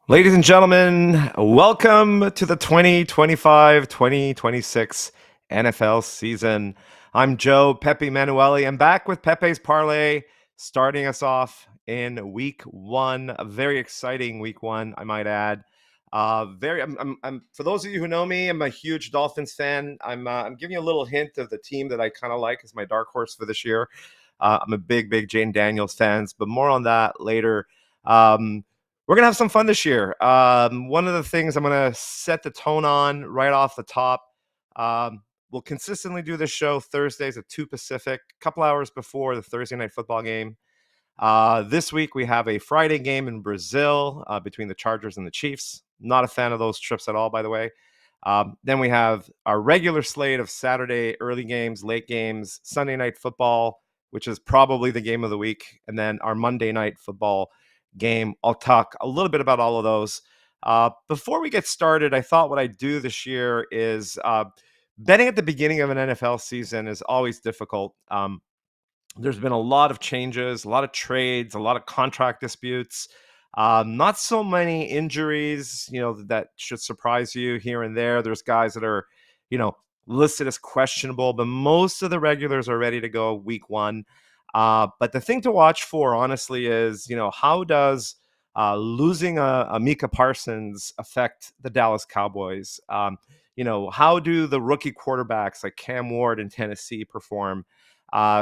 Ladies and gentlemen, welcome to the 2025-2026 NFL season. I'm Joe Pepe Manueli. I'm back with Pepe's Parlay, starting us off in week one, a very exciting week one, I might add. For those of you who know me, I'm a huge Dolphins fan. I'm giving you a little hint of the team that I kind of like as my dark horse for this year. I'm a big Jane Daniels fans, but more on that later. Um, we're going to have some fun this year. One of the things I'm going to set the tone on right off the top. We'll consistently do this show Thursdays at 2 Pacific, a couple hours before the Thursday night football game. This week, we have a Friday game in Brazil between the Chargers and the Chiefs. Not a fan of those trips at all, by the way. Then we have our regular slate of Saturday early games, late games, Sunday night football, which is probably the game of the week, and then our Monday night football game. I'll talk a little bit about all of those. Before we get started, I thought what I'd do this year is betting at the beginning of an NFL season is always difficult. There's been a lot of changes, a lot of trades, a lot of contract disputes. Not so many injuries, that should surprise you here and there. There's guys that are, you know, listed as questionable, but most of the regulars are ready to go week one. But the thing to watch for, honestly, is how does losing a Mika Parsons affect the Dallas Cowboys? How do the rookie quarterbacks like Cam Ward in Tennessee perform?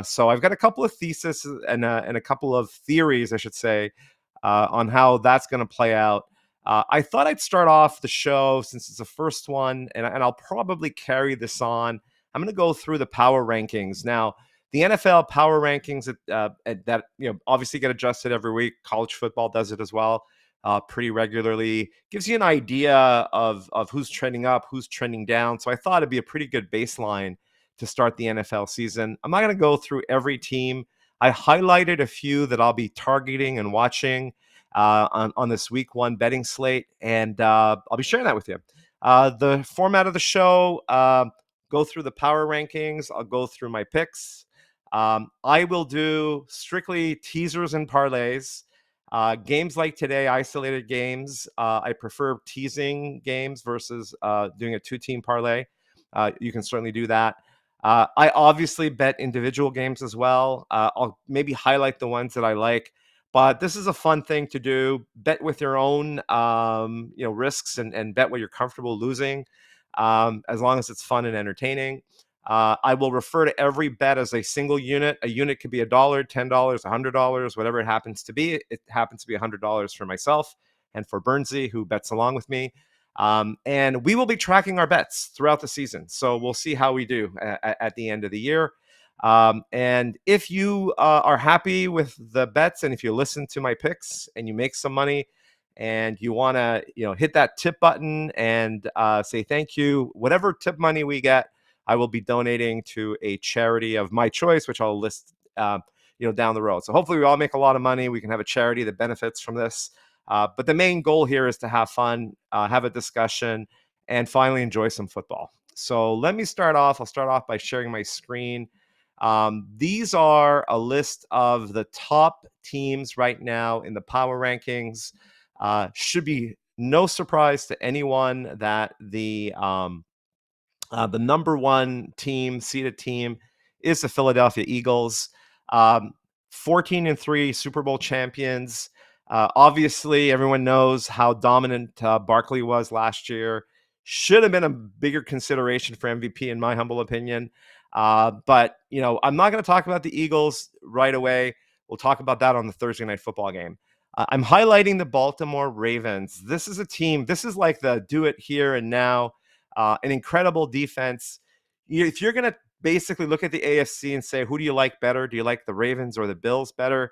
So I've got a couple of theses and a couple of theories, I should say, on how that's going to play out. I thought I'd start off the show since it's the first one, and I'll probably carry this on. I'm going to go through the power rankings now. The NFL power rankings that obviously get adjusted every week. College football does it as well, pretty regularly. Gives you an idea of who's trending up, who's trending down. So I thought it'd be a pretty good baseline to start the NFL season. I'm not going to go through every team. I highlighted a few that I'll be targeting and watching on this week one betting slate, and I'll be sharing that with you. The format of the show, go through the power rankings. I'll go through my picks. I will do strictly teasers and parlays. Games like today, isolated games, I prefer teasing games versus doing a two-team parlay. You can certainly do that. I obviously bet individual games as well. I'll maybe highlight the ones that I like, but this is a fun thing to do. Bet with your own, risks and bet what you're comfortable losing, as long as it's fun and entertaining. I will refer to every bet as a single unit. A unit could be $1, $10, $100, whatever it happens to be. It happens to be $100 for myself and for Bernsey, who bets along with me. And we will be tracking our bets throughout the season. So we'll see how we do at the end of the year. And if you are happy with the bets and if you listen to my picks and you make some money and you want to, hit that tip button and say thank you, whatever tip money we get, I will be donating to a charity of my choice, which I'll list, down the road. So hopefully we all make a lot of money. We can have a charity that benefits from this. But the main goal here is to have fun, have a discussion, and finally enjoy some football. So let me start off. I'll start off by sharing my screen. These are a list of the top teams right now in the power rankings. Should be no surprise to anyone that the number one team, seeded team, is the Philadelphia Eagles. 14-3 Super Bowl champions. Obviously, everyone knows how dominant Barkley was last year. Should have been a bigger consideration for MVP, in my humble opinion. But I'm not going to talk about the Eagles right away. We'll talk about that on the Thursday night football game. I'm highlighting the Baltimore Ravens. This is a team. This is like the do it here and now. An incredible defense. If you're going to basically look at the AFC and say, who do you like better? Do you like the Ravens or the Bills better?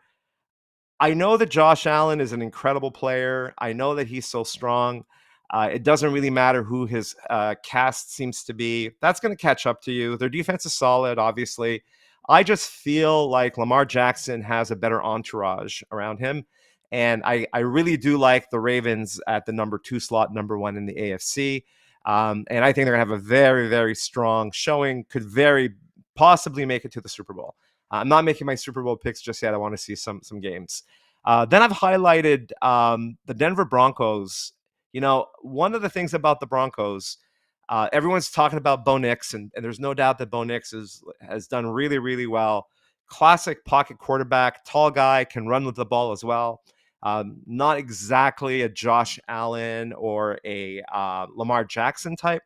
I know that Josh Allen is an incredible player. I know that he's so strong. It doesn't really matter who his cast seems to be. That's going to catch up to you. Their defense is solid, obviously. I just feel like Lamar Jackson has a better entourage around him. And I really do like the Ravens at the number 2 slot, number 1 in the AFC. And I think they're going to have a very, very strong showing, could very possibly make it to the Super Bowl. I'm not making my Super Bowl picks just yet. I want to see some games. Then I've highlighted the Denver Broncos. One of the things about the Broncos, everyone's talking about Bo Nix, and there's no doubt that Bo Nix has done really, really well. Classic pocket quarterback, tall guy, can run with the ball as well. Not exactly a Josh Allen or a Lamar Jackson type,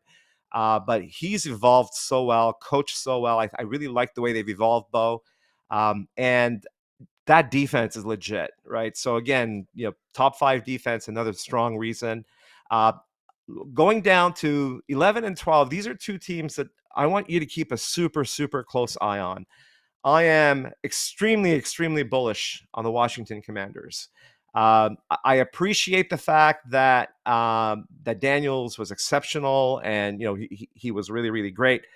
but he's evolved so well, coached so well. I really like the way they've evolved Bo. And that defense is legit, right? So again, top five defense, another strong reason. Uh, Going down to 11 and 12, these are two teams that I want you to keep a super, super close eye on. I am extremely, extremely bullish on the Washington Commanders. I appreciate the fact that Daniels was exceptional, and he was really, really great.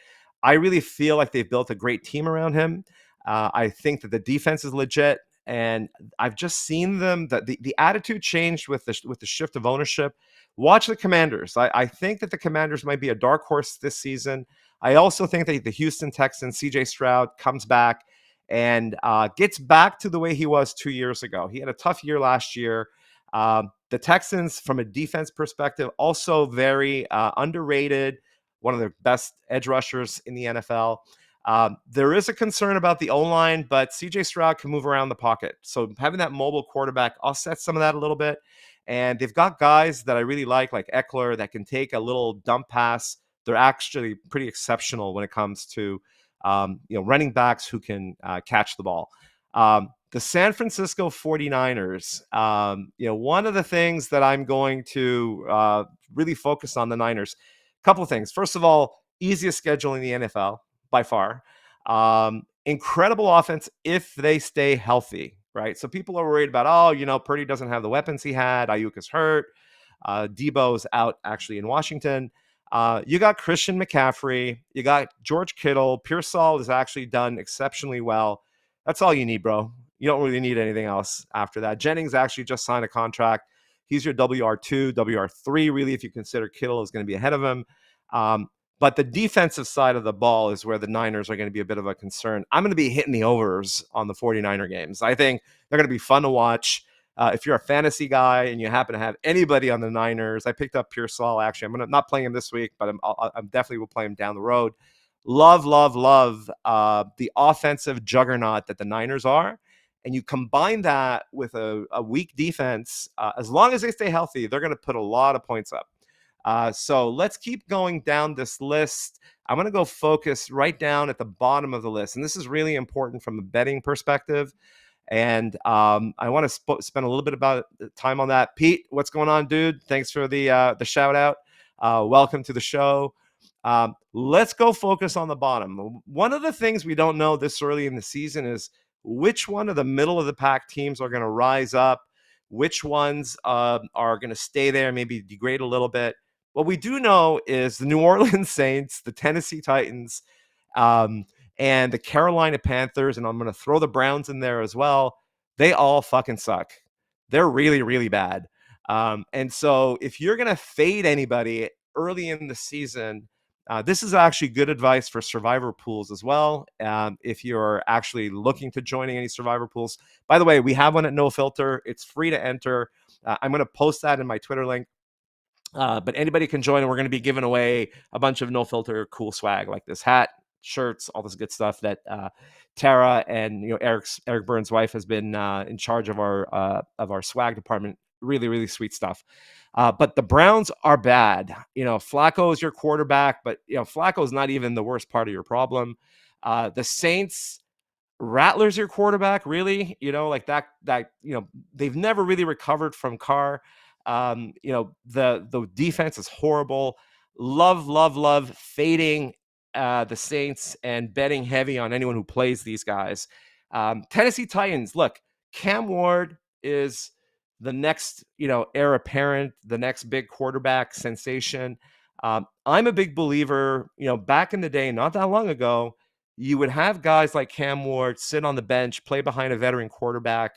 I really feel like they've built a great team around him. I think that the defense is legit, and I've just seen them that the attitude changed with the shift of ownership. Watch the Commanders. I think that the Commanders might be a dark horse this season. I also think that the Houston Texans, CJ Stroud, comes back and gets back to the way he was 2 years ago. He had a tough year last year. The Texans, from a defense perspective, also very underrated, one of the best edge rushers in the NFL. There is a concern about the O-line, but CJ Stroud can move around the pocket. So having that mobile quarterback offsets some of that a little bit. And they've got guys that I really like Eckler, that can take a little dump pass. They're actually pretty exceptional when it comes to running backs who can catch the ball. The San Francisco 49ers, one of the things that I'm going to really focus on the Niners, a couple of things. First of all, easiest schedule in the NFL by far. Incredible offense if they stay healthy, right? So people are worried about, Purdy doesn't have the weapons he had. Ayuk is hurt. Debo's out actually in Washington. You got Christian McCaffrey. You got George Kittle. Pearsall has actually done exceptionally well. That's all you need, bro. You don't really need anything else after that. Jennings actually just signed a contract. He's your WR2, WR3, really, if you consider Kittle is going to be ahead of him. But the defensive side of the ball is where the Niners are going to be a bit of a concern. I'm going to be hitting the overs on the 49er games. I think they're going to be fun to watch. If you're a fantasy guy and you happen to have anybody on the Niners, I picked up Pearsall. Actually, I'm not playing him this week, but I'm definitely will play him down the road. Love, love, love the offensive juggernaut that the Niners are. And you combine that with a weak defense, as long as they stay healthy, they're going to put a lot of points up. So let's keep going down this list. I'm going to go focus right down at the bottom of the list. And this is really important from a betting perspective. And I want to spend a little bit about time on that. Pete, what's going on, dude? Thanks for the shout out. Welcome to the show. Let's go focus on the bottom. One of the things we don't know this early in the season is which one of the middle of the pack teams are going to rise up, which ones are going to stay there, maybe degrade a little bit. What we do know is the New Orleans Saints, the Tennessee Titans, um, and the Carolina Panthers, and I'm going to throw the Browns in there as well. They all fucking suck. They're really, really bad. And so if you're going to fade anybody early in the season, this is actually good advice for survivor pools as well. If you're actually looking to joining any survivor pools, by the way, we have one at No Filter. It's free to enter. I'm going to post that in my Twitter link. But anybody can join, and we're going to be giving away a bunch of No Filter cool swag like this hat, shirts, all this good stuff that Tara and Eric Burns' wife has been in charge of our swag department. Really, really sweet stuff. But the Browns are bad. Flacco is your quarterback, but Flacco is not even the worst part of your problem. The Saints. Rattler's your quarterback, really? Like that, they've never really recovered from Carr. The defense is horrible. Love, love, love fading the Saints and betting heavy on anyone who plays these guys. Tennessee Titans, look, Cam Ward is the next, heir apparent, the next big quarterback sensation. I'm a big believer, back in the day, not that long ago, you would have guys like Cam Ward sit on the bench, play behind a veteran quarterback,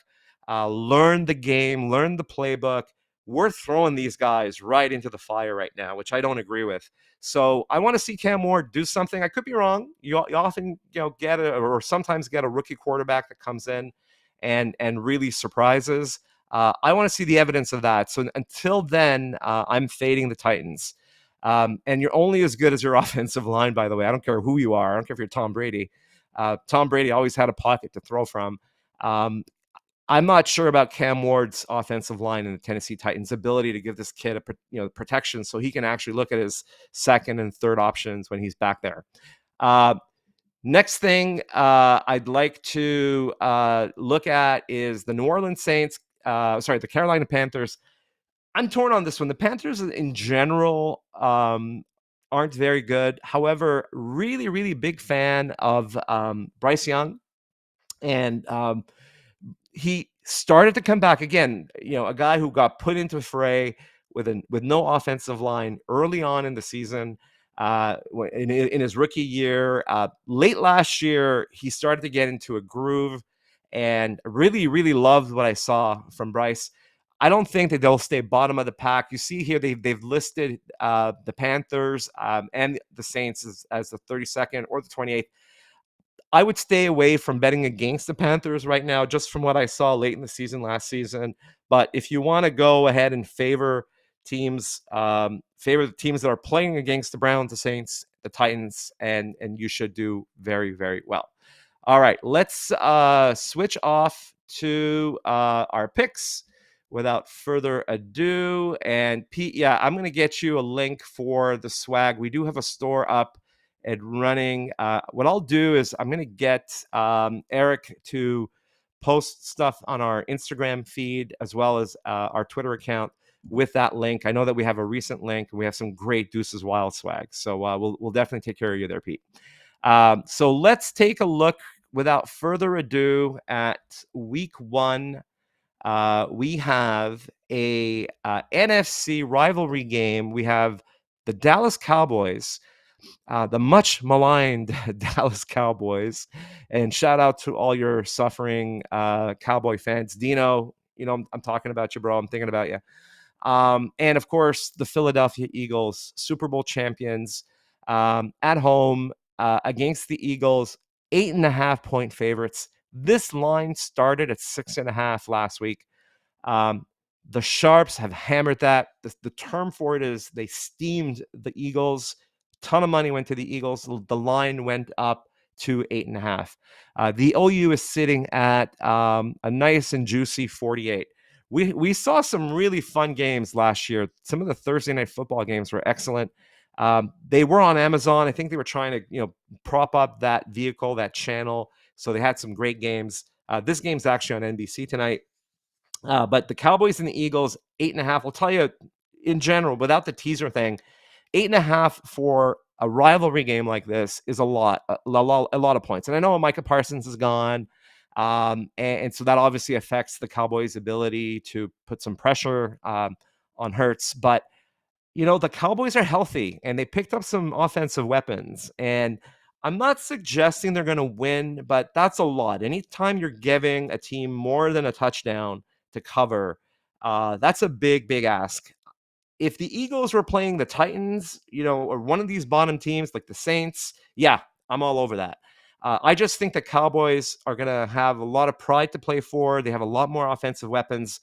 learn the game, learn the playbook. We're throwing these guys right into the fire right now, which I don't agree with. So I want to see Cam Ward do something. I could be wrong. You often, get or sometimes get a rookie quarterback that comes in and really surprises. I want to see the evidence of that. So until then, I'm fading the Titans. And you're only as good as your offensive line, by the way. I don't care who you are. I don't care if you're Tom Brady. Tom Brady always had a pocket to throw from. Um, I'm not sure about Cam Ward's offensive line and the Tennessee Titans' ability to give this kid protection so he can actually look at his second and third options when he's back there. Uh, Next thing I'd like to look at is the New Orleans Saints. The Carolina Panthers. I'm torn on this one. The Panthers in general aren't very good. However, really, really big fan of Bryce Young. And he started to come back again. A guy who got put into a fray with no offensive line early on in the season. In his rookie year, late last year, he started to get into a groove, and really, really loved what I saw from Bryce. I don't think that they'll stay bottom of the pack. You see here they've listed the Panthers and the Saints as the 32nd or the 28th. I would stay away from betting against the Panthers right now, just from what I saw late in the season last season. But if you want to go ahead and favor the teams that are playing against the Browns, the Saints, the Titans, and you should do very, very well. All right, let's switch off to our picks without further ado. And Pete, yeah, I'm going to get you a link for the swag. We do have a store up and running. What I'll do is I'm going to get Eric to post stuff on our Instagram feed as well as our Twitter account with that link. I know that we have a recent link and we have some great Deuces Wild swag. So we'll definitely take care of you there, Pete. So let's take a look without further ado at week one. We have a NFC rivalry game. We have the Dallas Cowboys, the much maligned Dallas Cowboys. And shout out to all your suffering Cowboy fans. Dino, I'm talking about you, bro. I'm thinking about you. And of course, the Philadelphia Eagles, Super Bowl champions, at home against the Eagles, 8.5-point favorites. This line started at 6.5 last week. The Sharps have hammered that. The term for it is they steamed the Eagles. Ton of money went to the Eagles. The line went up to 8.5. The OU is sitting at a nice and juicy 48. We saw some really fun games last year. Some of the Thursday night football games were excellent. They were on Amazon. I think they were trying to prop up that vehicle, that channel. So they had some great games. This game's actually on NBC tonight. But the Cowboys and the Eagles, 8.5. I'll tell you, in general, without the teaser thing, 8.5 for a rivalry game like this is a lot of points. And I know Micah Parsons is gone, and so that obviously affects the Cowboys' ability to put some pressure on Hurts. But the Cowboys are healthy and they picked up some offensive weapons. And I'm not suggesting they're going to win, but that's a lot. Anytime you're giving a team more than a touchdown to cover, that's a big, big ask. If the Eagles were playing the Titans, or one of these bottom teams like the Saints, yeah, I'm all over that. I just think the Cowboys are going to have a lot of pride to play for. They have a lot more offensive weapons,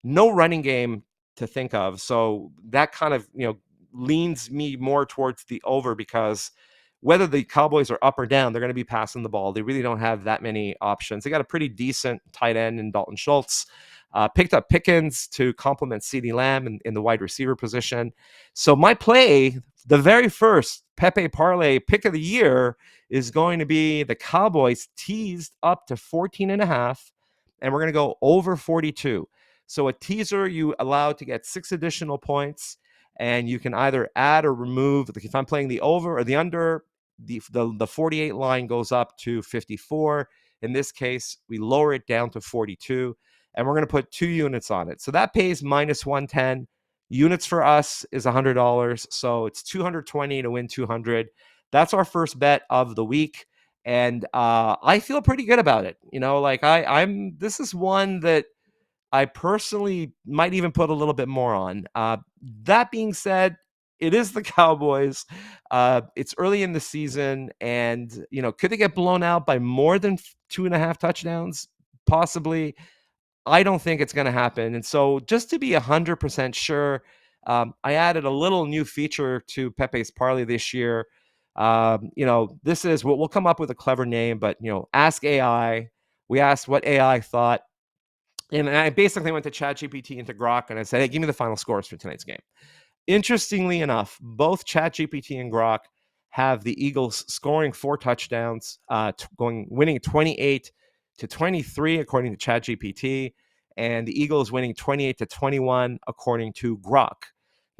no running game to think of. So that kind of, leans me more towards the over, because whether the Cowboys are up or down, they're going to be passing the ball. They really don't have that many options. They got a pretty decent tight end in Dalton Schultz. Picked up Pickens to complement CeeDee Lamb in the wide receiver position. So my play, the very first Pepe Parlay pick of the year, is going to be the Cowboys teased up to 14.5, and we're going to go over 42. So a teaser, you allowed to get 6 additional points, and you can either add or remove. Like if I'm playing the over or the under, the 48 line goes up to 54. In this case, we lower it down to 42. And we're going to put 2 units on it. So that pays minus 110. Units for us is $100. So it's 220 to win 200. That's our first bet of the week. And I feel pretty good about it. This is one that I personally might even put a little bit more on. That being said, it is the Cowboys. It's early in the season. And, could they get blown out by more than 2.5 touchdowns? possibly. I don't think it's going to happen. And so, just to be 100% sure, I added a little new feature to Pepe's Parlay this year. This is we'll come up with a clever name, but ask AI. We asked what AI thought, and I basically went to ChatGPT and to Grok, and I said, "Hey, give me the final scores for tonight's game." Interestingly enough, both ChatGPT and Grok have the Eagles scoring 4 touchdowns, winning 28-23 according to ChatGPT, and the Eagles winning 28-21 according to Grok.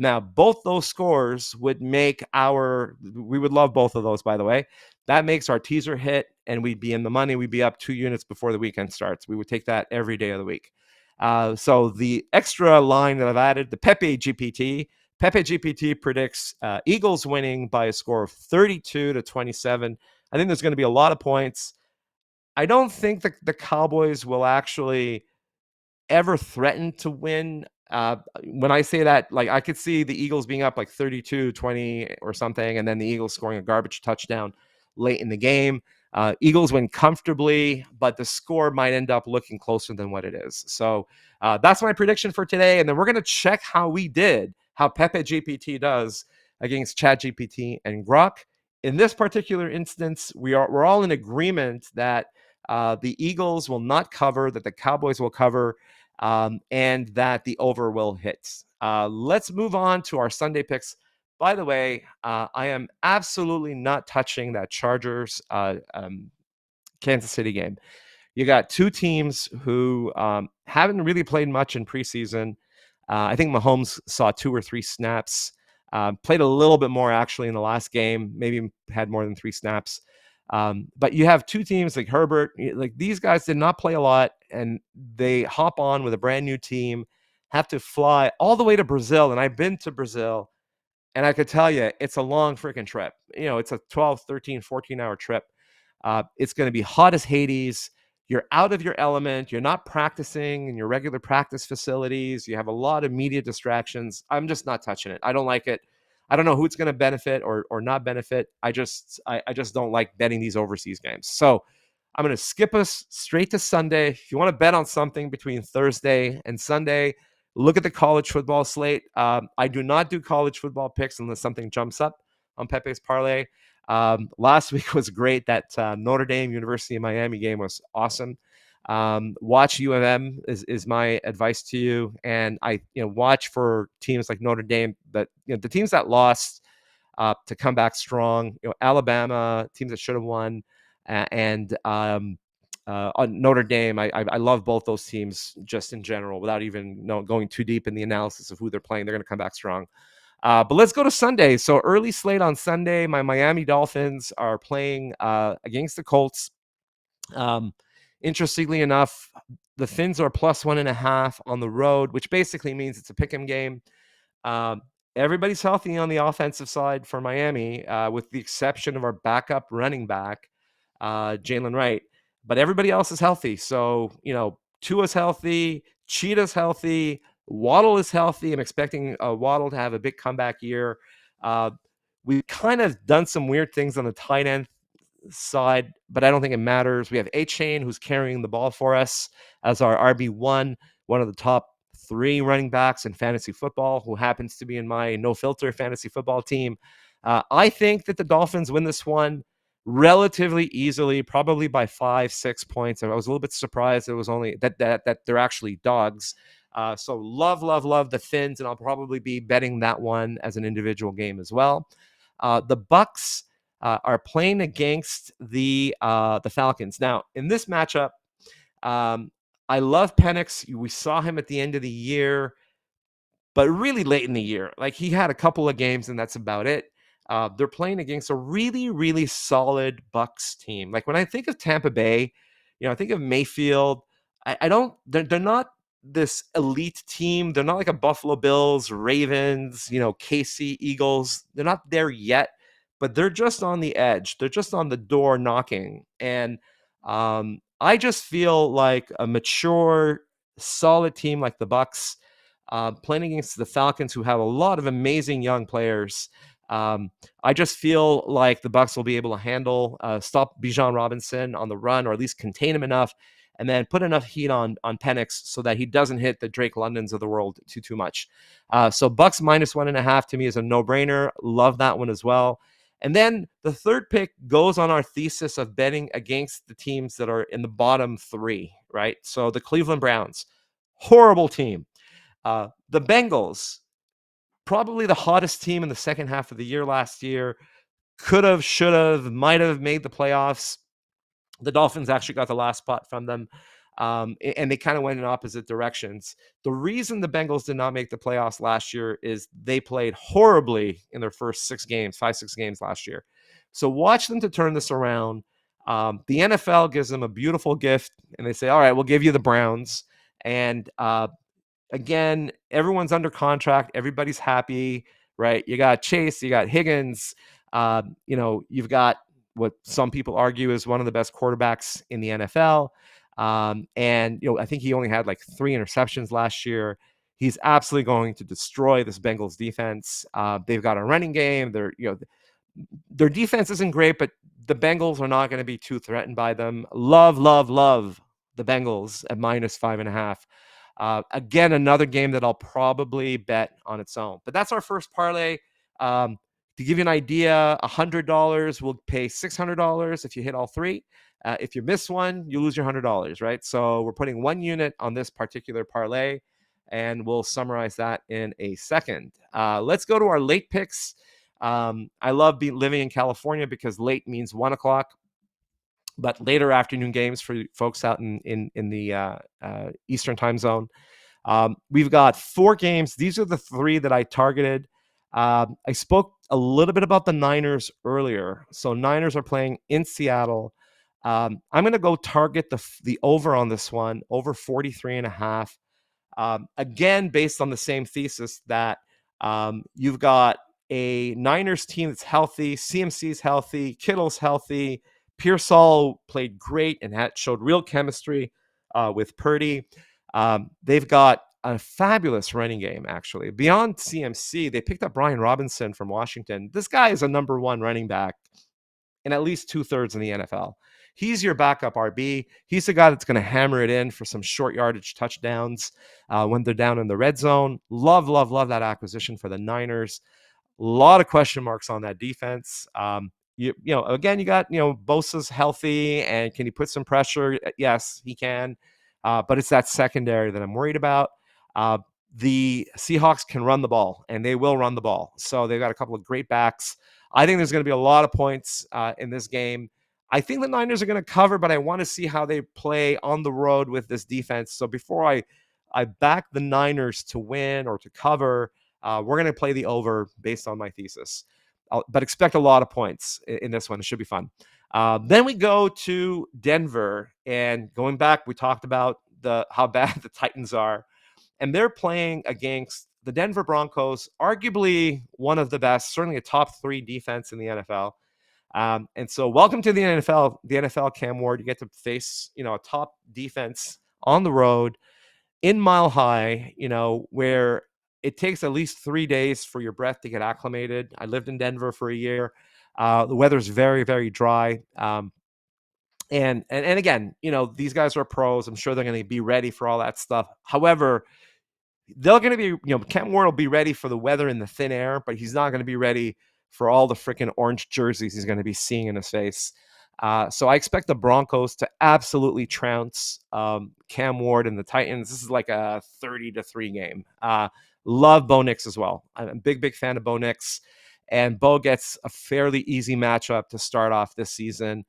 Now, both those scores would make we would love both of those, by the way. That makes our teaser hit, and we'd be in the money. We'd be up 2 units before the weekend starts. We would take that every day of the week. So the extra line that I've added, the Pepe GPT predicts Eagles winning by a score of 32-27. I think there's going to be a lot of points. I don't think the Cowboys will actually ever threaten to win. When I say that, like, I could see the Eagles being up like 32-20 or something, and then the Eagles scoring a garbage touchdown late in the game. Eagles win comfortably, but the score might end up looking closer than what it is. So that's my prediction for today. And then we're going to check how we did, how Pepe GPT does against ChatGPT and Grok. In this particular instance, we're all in agreement that the Eagles will not cover, that the Cowboys will cover, and that the over will hit. Let's move on to our Sunday picks. By the way, I am absolutely not touching that Chargers Kansas City game. You got two teams who haven't really played much in preseason. I think Mahomes saw 2 or 3 snaps, played a little bit more actually in the last game, maybe had more than 3 snaps. But you have two teams like Herbert, like these guys did not play a lot, and they hop on with a brand new team, have to fly all the way to Brazil. And I've been to Brazil, and I could tell you, it's a long freaking trip. It's a 12, 13, 14-hour trip. It's going to be hot as Hades. You're out of your element. You're not practicing in your regular practice facilities. You have a lot of media distractions. I'm just not touching it. I don't like it. I don't know who it's going to benefit or not benefit. I just don't like betting these overseas games. So I'm going to skip us straight to Sunday. If you want to bet on something between Thursday and Sunday, look at the college football slate. I do not do college football picks unless something jumps up on Pepe's Parlay. Last week was great. That Notre Dame University of Miami game was awesome. Watch U of M is my advice to you, and watch for teams like Notre Dame, but the teams that lost to come back strong. Alabama, teams that should have won, and on Notre Dame. I love both those teams just in general, without even going too deep in the analysis of who they're playing. They're going to come back strong. But let's go to Sunday. So early slate on Sunday, my Miami Dolphins are playing against the Colts. Interestingly enough, the Fins are +1.5 on the road, which basically means it's a pick'em game. Everybody's healthy on the offensive side for Miami, with the exception of our backup running back, Jalen Wright. But everybody else is healthy. So, Tua's healthy, Cheetah's healthy, Waddle is healthy. I'm expecting Waddle to have a big comeback year. We've kind of done some weird things on the tight end side, but I don't think it matters. We have Achane, who's carrying the ball for us as our RB1, one of the top 3 running backs in fantasy football, who happens to be in my no filter fantasy football team. I think that the Dolphins win this one relatively easily, probably by 5-6 points. I was a little bit surprised it was only that they're actually dogs. So love the Fins, and I'll probably be betting that one as an individual game as well. The Bucks are playing against the Falcons. Now, in this matchup, I love Penix. We saw him at the end of the year, but really late in the year. Like, he had a couple of games, and that's about it. They're playing against a really, really solid Bucks team. Like, when I think of Tampa Bay, I think of Mayfield. I don't. They're not this elite team. They're not like a Buffalo Bills, Ravens, KC Eagles. They're not there yet, but they're just on the edge. They're just on the door knocking. And I just feel like a mature, solid team like the Bucks, playing against the Falcons, who have a lot of amazing young players. I just feel like the Bucks will be able to stop Bijan Robinson on the run, or at least contain him enough. and then put enough heat on Penix so that he doesn't hit the Drake Londons of the world too much. So Bucks -1.5 to me is a no-brainer. Love that one as well. And then the third pick goes on our thesis of betting against the teams that are in the bottom three, right? So the Cleveland Browns, horrible team. The Bengals, probably the hottest team in the second half of the year last year. Could have, should have, might have made the playoffs. The Dolphins actually got the last spot from them. And they kind of went in opposite directions. The reason the Bengals did not make the playoffs last year is they played horribly in their first 6 games last year. So watch them to turn this around. The NFL gives them a beautiful gift, and they say, all right, we'll give you the Browns. And again, everyone's under contract. Everybody's happy, right? You got Chase, you got Higgins. You've got what some people argue is one of the best quarterbacks in the NFL. I think he only had like 3 interceptions last year. He's absolutely going to destroy this Bengals defense. They've got a running game. Their defense isn't great, but the Bengals are not going to be too threatened by them. Love the Bengals at -5.5. Again, another game that I'll probably bet on its own. But that's our first parlay. To give you an idea, $100 will pay $600 if you hit all three. If you miss one, you lose your $100, right? So we're putting 1 unit on this particular parlay, and we'll summarize that in a second. Let's go to our late picks. I love living in California because late means 1 o'clock, but later afternoon games for folks out in the Eastern time zone. We've got 4 games. These are the 3 that I targeted. I spoke a little bit about the Niners earlier. So Niners are playing in Seattle. I'm going to go target the over on this one, over 43.5. Again, based on the same thesis that you've got a Niners team that's healthy, CMC's healthy, Kittle's healthy, Pearsall played great and showed real chemistry with Purdy. They've got a fabulous running game, actually. Beyond CMC, they picked up Brian Robinson from Washington. This guy is a number 1 running back in at least 2/3 in the NFL. He's your backup RB. He's the guy that's going to hammer it in for some short yardage touchdowns when they're down in the red zone. Love that acquisition for the Niners. A lot of question marks on that defense. Again, you got, Bosa's healthy, and can he put some pressure? Yes, he can. But it's that secondary that I'm worried about. The Seahawks can run the ball, and they will run the ball. So they've got a couple of great backs. I think there's going to be a lot of points in this game. I think the Niners are going to cover, but I want to see how they play on the road with this defense. So before I back the Niners to win or to cover, we're going to play the over based on my thesis. But expect a lot of points in this one. It should be fun. Then we go to Denver, and going back, we talked about how bad the Titans are, and they're playing against the Denver Broncos, arguably one of the best, certainly a top 3 defense in the NFL. And so welcome to the NFL, Cam Ward. You get to face, a top defense on the road in Mile High, where it takes at least 3 days for your breath to get acclimated. I lived in Denver for a year. The weather's very, very dry. And again, these guys are pros. I'm sure they're going to be ready for all that stuff. However, they're going to be, Kent Ward will be ready for the weather in the thin air, but he's not going to be ready for all the freaking orange jerseys he's going to be seeing in his face. So I expect the Broncos to absolutely trounce Cam Ward and the Titans. This is like a 30-3 game. Love Bo Nix as well. I'm a big fan of Bo Nix. And Bo gets a fairly easy matchup to start off this season.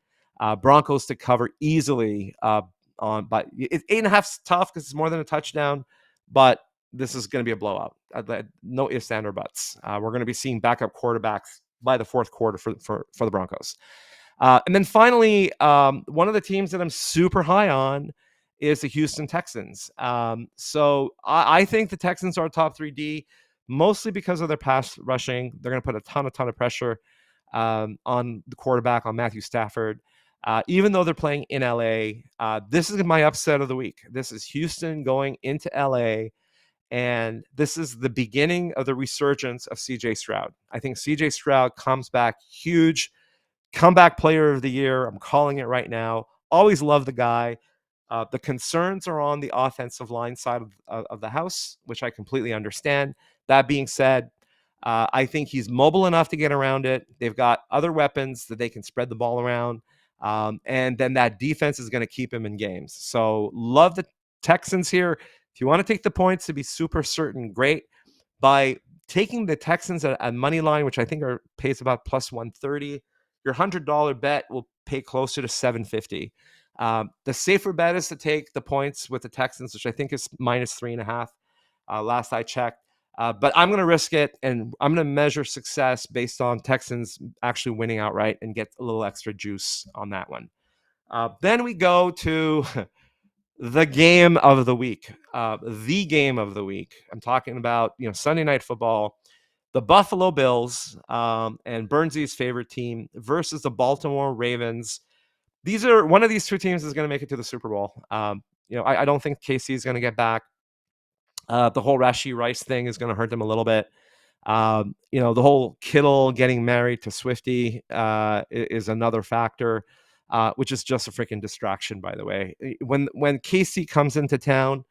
Broncos to cover easily but 8.5 is tough because it's more than a touchdown, but this is going to be a blowout. No ifs, ands, or buts. We're going to be seeing backup quarterbacks by the fourth quarter for the Broncos. And then finally, one of the teams that I'm super high on is the Houston Texans. So I think the Texans are a top 3D, mostly because of their pass rushing. They're going to put a ton of pressure on the quarterback, on Matthew Stafford. Even though they're playing in LA, this is my upset of the week. This is Houston going into LA, and this is the beginning of the resurgence of CJ Stroud. I think CJ Stroud comes back huge, comeback player of the year. I'm calling it right now. Always love the guy. The concerns are on the offensive line side of the house, which I completely understand. That being said, I think he's mobile enough to get around it. They've got other weapons that they can spread the ball around. And then that defense is going to keep him in games. So love the Texans here. If you want to take the points to be super certain, great. By taking the Texans at money line, which I think pays about plus 130, your $100 bet will pay closer to 750. The safer bet is to take the points with the Texans, which I think is minus 3.5. Last I checked. But I'm going to risk it, and I'm going to measure success based on Texans actually winning outright and get a little extra juice on that one. Then we go to the game of the week. The game of the week. I'm talking about Sunday Night Football, the Buffalo Bills and Burnsy's favorite team versus the Baltimore Ravens. One of these two teams is going to make it to the Super Bowl. I don't think KC is going to get back. The whole Rashee Rice thing is going to hurt them a little bit. The whole Kittle getting married to Swifty is another factor, which is just a freaking distraction, by the way. When KC comes into town,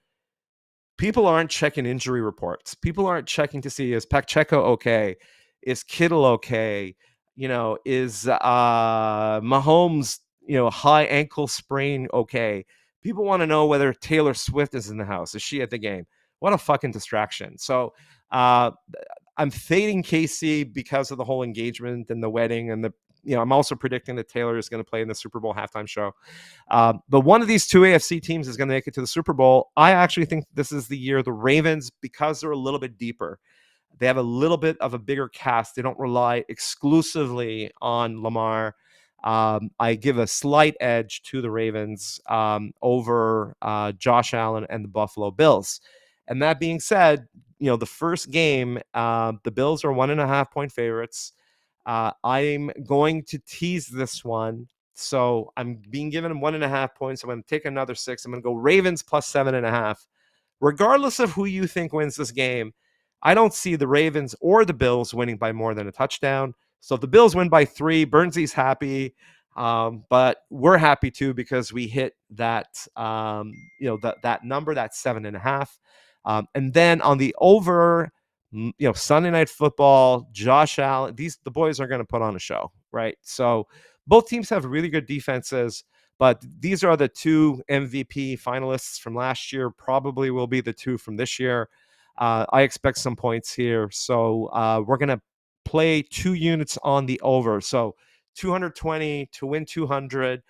people aren't checking injury reports. People aren't checking to see, is Pacheco okay? Is Kittle okay? Is Mahomes, high ankle sprain okay? People want to know whether Taylor Swift is in the house. Is she at the game? What a fucking distraction. So I'm fading KC because of the whole engagement and the wedding and I'm also predicting that Taylor is going to play in the Super Bowl halftime show. But one of these two AFC teams is going to make it to the Super Bowl. I actually think this is the year the Ravens, because they're a little bit deeper, they have a little bit of a bigger cast. They don't rely exclusively on Lamar. I give a slight edge to the Ravens over Josh Allen and the Buffalo Bills. And that being said, the first game, the Bills are 1.5-point favorites. I'm going to tease this one. So I'm being given 1.5 points. I'm going to take another 6. I'm going to go Ravens plus 7.5. Regardless of who you think wins this game, I don't see the Ravens or the Bills winning by more than a touchdown. So if the Bills win by 3, Burnsy's happy. But we're happy too because we hit that, that number, that 7.5. And then on the over, Sunday Night Football, Josh Allen, the boys are going to put on a show, right? So both teams have really good defenses, but these are the two MVP finalists from last year, probably will be the two from this year. I expect some points here. So we're going to play 2 units on the over. So 220 to win 200.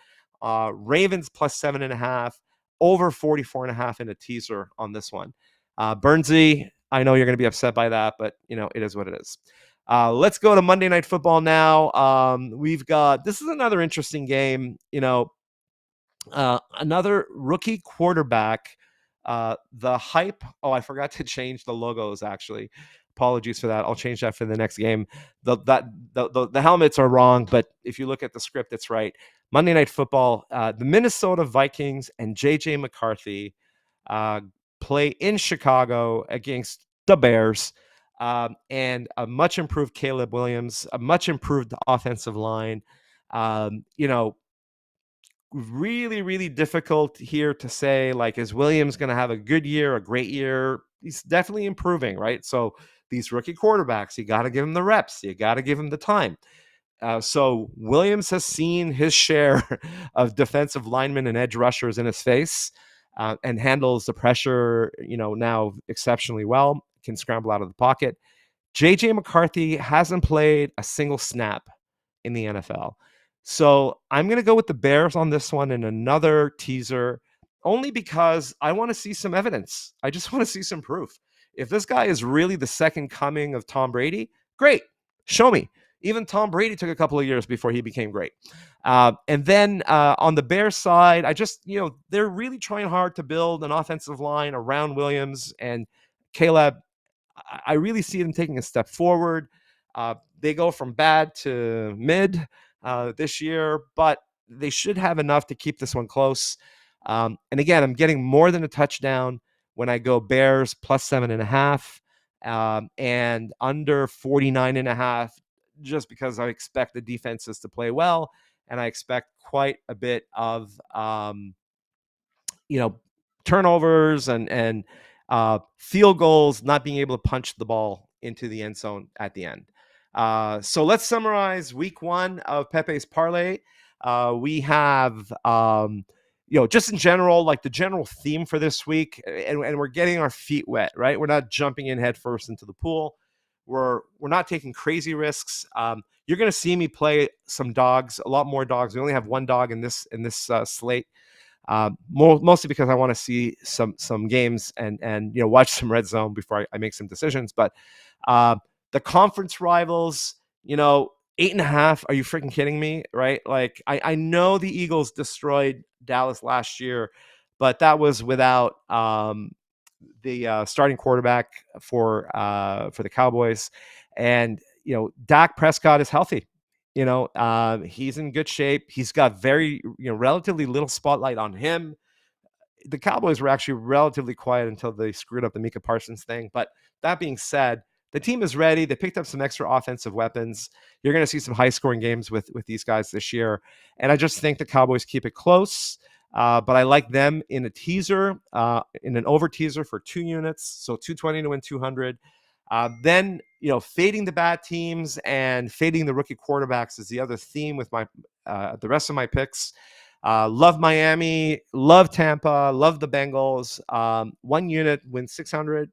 Ravens plus 7.5, over 44.5 in a teaser on this one. Burnsy, I know you're going to be upset by that, but it is what it is. Let's go to Monday Night Football now. This is another interesting game. Another rookie quarterback. The hype. Oh, I forgot to change the logos. Actually, apologies for that. I'll change that for the next game. The helmets are wrong, but if you look at the script, it's right. Monday Night Football. The Minnesota Vikings and JJ McCarthy play in Chicago against the Bears. And a much improved Caleb Williams, a much improved offensive line. Really, really difficult here to say, like, is Williams going to have a good year, a great year? He's definitely improving, right? So these rookie quarterbacks, you got to give him the reps. You got to give him the time. So Williams has seen his share of defensive linemen and edge rushers in his face and handles the pressure, now exceptionally well, can scramble out of the pocket. JJ McCarthy hasn't played a single snap in the NFL. So I'm going to go with the Bears on this one in another teaser, only because I want to see some evidence. I just want to see some proof. If this guy is really the second coming of Tom Brady, great. Show me. Even Tom Brady took a couple of years before he became great. And then on the Bears side, they're really trying hard to build an offensive line around Williams and Caleb. I really see them taking a step forward. They go from bad to mid this year, but they should have enough to keep this one close. And again, I'm getting more than a touchdown when I go Bears plus 7.5 and under 49.5, just because I expect the defenses to play well. And I expect quite a bit of you know, turnovers and field goals, not being able to punch the ball into the end zone at the end. So let's summarize week one of Pepe's parlay. We have, just in general, like the general theme for this week, and we're getting our feet wet, right? We're not jumping in head first into the pool. We're not taking crazy risks. You're going to see me play some dogs, a lot more dogs. We only have one dog in this slate, mostly because I want to see some games and watch some red zone before I make some decisions. But uh, the conference rivals, 8.5. Are you freaking kidding me? Right? Like I know the Eagles destroyed Dallas last year, but that was without the starting quarterback for the Cowboys, and Dak Prescott is healthy. He's in good shape. He's got very relatively little spotlight on him. The Cowboys were actually relatively quiet until they screwed up the Micah Parsons thing. But that being said, the team is ready. They picked up some extra offensive weapons. You're going to see some high scoring games with these guys this year. And I just think the Cowboys keep it close. But I like them in a teaser, in an over teaser for 2 units. So 220 to win 200. Then, fading the bad teams and fading the rookie quarterbacks is the other theme with the rest of my picks. Love Miami, love Tampa, love the Bengals. 1 unit wins 600.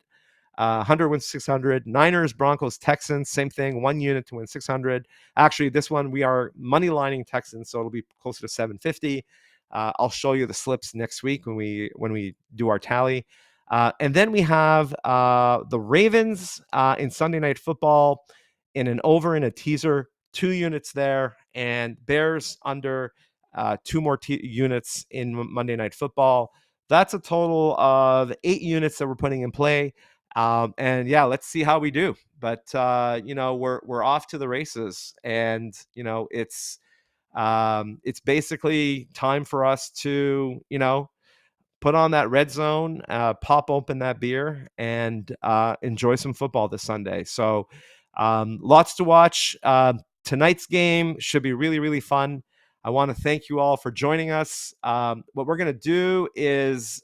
Hunter wins 600. Niners, Broncos, Texans, same thing. 1 unit to win 600. Actually, this one we are money lining Texans, so it'll be closer to 750. I'll show you the slips next week when we do our tally. And then we have the Ravens in Sunday Night Football in an over in a teaser, 2 units there, and Bears under 2 more units in Monday Night Football. That's a total of 8 units that we're putting in play. And yeah, let's see how we do. But we're off to the races, and it's basically time for us to put on that red zone, pop open that beer, and enjoy some football this Sunday. So lots to watch. Tonight's game should be really, really fun. I want to thank you all for joining us. What we're going to do is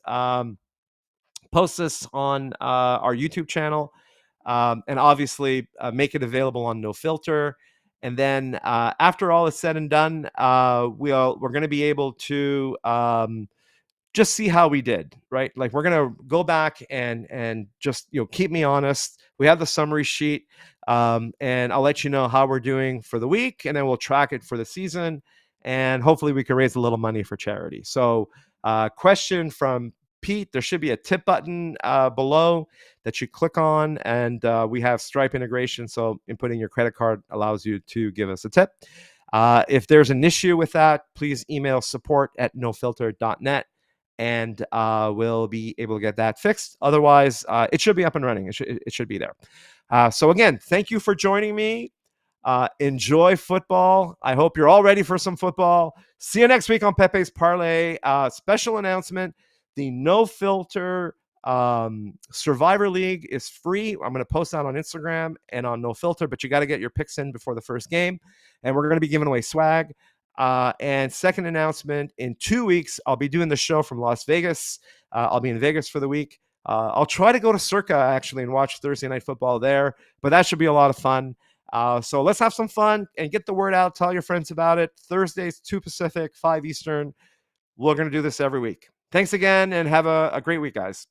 post this on our YouTube channel, and obviously make it available on No Filter. And then after all is said and done, we're going to be able to just see how we did, right? Like we're gonna go back and just keep me honest. We have the summary sheet, and I'll let you know how we're doing for the week, and then we'll track it for the season, and hopefully we can raise a little money for charity. So, question from Pete: there should be a tip button below that you click on, and we have Stripe integration. So, inputting your credit card allows you to give us a tip. If there's an issue with that, please email support@nofilter.net, and we'll be able to get that fixed. Otherwise, it should be up and running. It should be there. So again, thank you for joining me. Enjoy football. I hope you're all ready for some football. See you next week on Pepe's Parlay. Special announcement: the No Filter Survivor League is free. I'm going to post that on Instagram and on No Filter, but you got to get your picks in before the first game, and we're going to be giving away swag. And second announcement: in 2 weeks, I'll be doing the show from Las Vegas. I'll be in Vegas for the week. I'll try to go to Circa actually and watch Thursday Night Football there, but that should be a lot of fun. So let's have some fun and get the word out. Tell your friends about it. Thursdays, 2 Pacific, 5 Eastern. We're going to do this every week. Thanks again, and have a great week, guys.